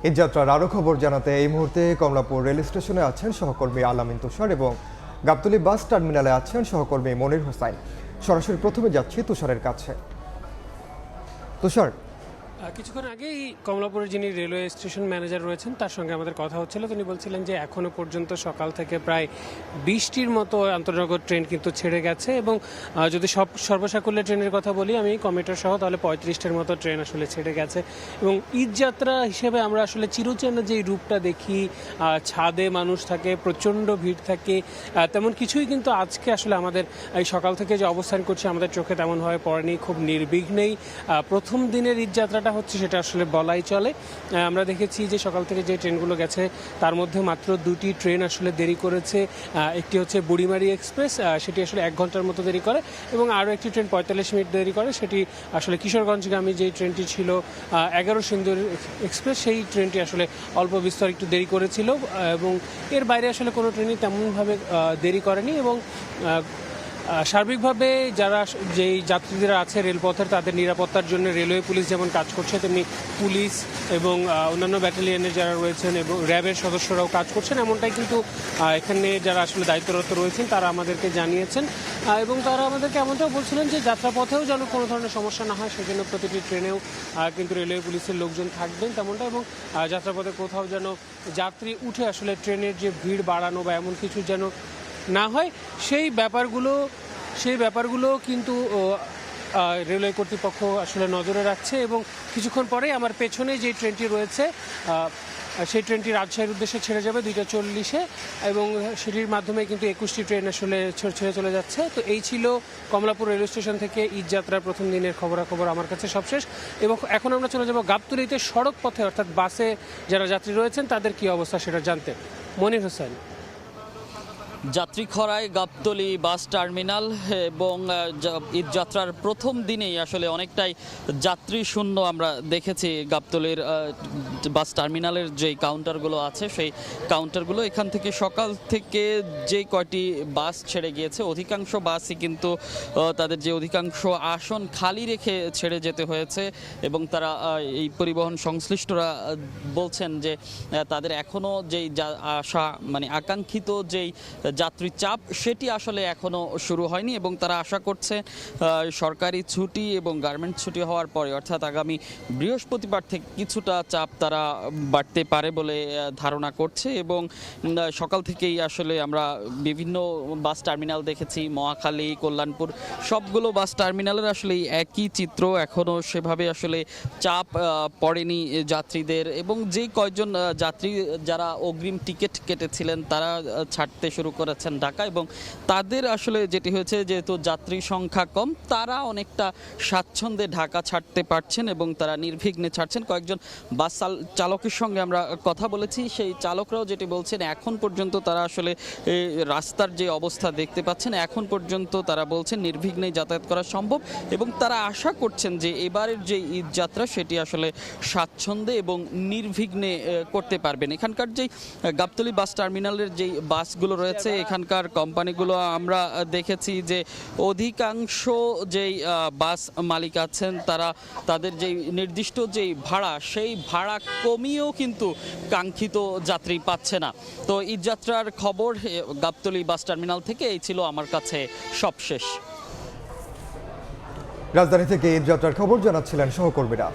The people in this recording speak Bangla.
এই যাত্রার আরও খবর জানাতে এই মুহূর্তে কমলাপুর রেল স্টেশনে আছেন সহকর্মী আলামিন তুষার এবং গাবতলী বাস টার্মিনালে আছেন সহকর্মী মনির হোসাইন। সরাসরি প্রথমে যাচ্ছি তুষারের কাছে। তুষার, কিছুক্ষণ আগেই কমলাপুরের যিনি রেলওয়ে স্টেশন ম্যানেজার রয়েছেন তার সঙ্গে আমাদের কথা হচ্ছিল। তিনি বলছিলেন যে এখনও পর্যন্ত সকাল থেকে প্রায় 20টির মতো আন্তনগর ট্রেন কিন্তু ছেড়ে গেছে এবং যদি সর্বসাকুল্যে ট্রেনের কথা বলি আমি কমিউটার সহ, তাহলে 35টার মতো ট্রেন আসলে ছেড়ে গেছে। এবং ঈদযাত্রা হিসেবে আমরা আসলে চিরচেনা যে রূপটা দেখি, ছাদে মানুষ থাকে, প্রচণ্ড ভিড় থাকে, তেমন কিছুই কিন্তু আজকে আসলে আমাদের এই সকাল থেকে যে অবস্থান করছে আমাদের চোখে তেমনভাবে পড়েনি। খুব নির্বিঘ্নেই প্রথম দিনের ঈদযাত্রাটা হচ্ছে সেটা আসলে বলাই চলে। আমরা দেখেছি যে সকাল থেকে যে ট্রেনগুলো গেছে তার মধ্যে মাত্র 2টি ট্রেন আসলে দেরি করেছে। একটি হচ্ছে বুড়িমারি এক্সপ্রেস, সেটি আসলে 1 ঘন্টার মতো দেরি করে, এবং আরও একটি ট্রেন 45 মিনিট দেরি করে। সেটি আসলে কিশোরগঞ্জগামী যেই ট্রেনটি ছিল 11 সিন্দুর এক্সপ্রেস, সেই ট্রেনটি আসলে অল্প বিস্তর একটু দেরি করেছিল এবং এর বাইরে আসলে কোনো ট্রেনই তেমনভাবে দেরি করেনি। এবং সার্বিকভাবে যারা যেই যাত্রীরা আছে রেলপথের তাদের নিরাপত্তার জন্য রেলওয়ে পুলিশ যেমন কাজ করছে, তেমনি পুলিশ এবং অন্যান্য ব্যাটালিয়নের যারা রয়েছেন এবং র্যাবের সদস্যরাও কাজ করছেন, এমনটাই কিন্তু এখানে যারা আসলে দায়িত্বরত রয়েছেন তারা আমাদেরকে জানিয়েছেন। এবং তারা আমাদেরকে এমনটাও বলছিলেন যে যাত্রাপথেও যেন কোনো ধরনের সমস্যা না হয় সেজন্য প্রতিটি ট্রেনেও কিন্তু রেলওয়ে পুলিশের লোকজন থাকবেন তেমনটা, এবং যাত্রাপথে কোথাও যেন যাত্রী উঠে আসলে ট্রেনের যে ভিড় বাড়ানো বা এমন কিছু যেন না হয় সেই ব্যাপারগুলো কিন্তু রেলওয়ে কর্তৃপক্ষ আসলে নজরে রাখছে। এবং কিছুক্ষণ পরেই আমার পেছনে যে ট্রেনটি রয়েছে সেই ট্রেনটি রাজশাহীর উদ্দেশ্যে ছেড়ে যাবে 2:40-এ, এবং সেটির মাধ্যমে কিন্তু 21টি ট্রেন আসলে ছেড়ে চলে যাচ্ছে। তো এই ছিল কমলাপুর রেল স্টেশন থেকে ঈদযাত্রার প্রথম দিনের খবরাখবর আমার কাছে সবশেষ। এবং এখন আমরা চলে যাব গাবতলীতে সড়ক পথে, অর্থাৎ বাসে যারা যাত্রী রয়েছেন তাদের কী অবস্থা সেটা জানতে। মনির হোসেন। যাত্রী খরায় গাবতলী বাস টার্মিনাল এবং ঈদযাত্রার প্রথম দিনেই আসলে অনেকটাই যাত্রী শূন্য আমরা দেখেছি। গাবতলীর বাস টার্মিনালের যে কাউন্টারগুলো আছে সেই কাউন্টারগুলো, এখান থেকে সকাল থেকে যে কয়টি বাস ছেড়ে গিয়েছে অধিকাংশ বাসই কিন্তু তাদের যে অধিকাংশ আসন খালি রেখে ছেড়ে যেতে হয়েছে। এবং তারা এই পরিবহন সংশ্লিষ্টরা বলছেন যে তাদের এখনও যেই আশা মানে আকাঙ্ক্ষিত যেই যাত্রী চাপ সেটি আসলে এখনও শুরু হয়নি, এবং তারা আশা করছে সরকারি ছুটি এবং গার্মেন্টস ছুটি হওয়ার পরে অর্থাৎ আগামী বৃহস্পতিবার থেকে কিছুটা চাপ তারা বাড়তে পারে বলে ধারণা করছে। এবং সকাল থেকেই আসলে আমরা বিভিন্ন বাস টার্মিনাল দেখেছি, মহাখালী, কল্যাণপুর, সবগুলো বাস টার্মিনালের আসলে একই চিত্র। এখনও সেভাবে আসলে চাপ পড়েনি যাত্রীদের, এবং যে কয়জন যাত্রী যারা অগ্রিম টিকিট কেটেছিলেন তারা ছাড়তে শুরু করেছেন ঢাকা, এবং তাদের আসলে যেটি হয়েছে যেহেতু যাত্রী সংখ্যা কম তারা অনেকটা স্বাচ্ছন্দ্যে ঢাকা ছাড়তে পারছেন এবং তারা নির্বিঘ্নে ছাড়ছেন। কয়েকজন বাস চালকের সঙ্গে আমরা কথা বলেছি, সেই চালকরাও যেটি বলছেন এখন পর্যন্ত তারা আসলে রাস্তার যে অবস্থা দেখতে পাচ্ছেন এখন পর্যন্ত তারা বলছেন নির্বিঘ্নে যাতায়াত করা সম্ভব, এবং তারা আশা করছেন যে এবারের যে ঈদযাত্রা সেটি আসলে স্বাচ্ছন্দ্যে এবং নির্বিঘ্নে করতে পারবেন। এখানকার যেই গাবতলী বাস টার্মিনালের যেই বাসগুলো রয়েছে এখানকার কোম্পানিগুলো আমরা দেখেছি যে অধিকাংশ যেই বাস মালিক আছেন তারা তাদের যেই নির্দিষ্ট যেই ভাড়া সেই ভাড়া কমিয়েও কিন্তু কাঙ্ক্ষিত যাত্রী পাচ্ছে না। তো ঈদযাত্রার খবর গাবতলী বাস টার্মিনাল থেকে এই ছিল আমার কাছে সবশেষ। রাজধানী থেকে ঈদযাত্রার খবর জানাচ্ছিলেন সহকর্মীরা।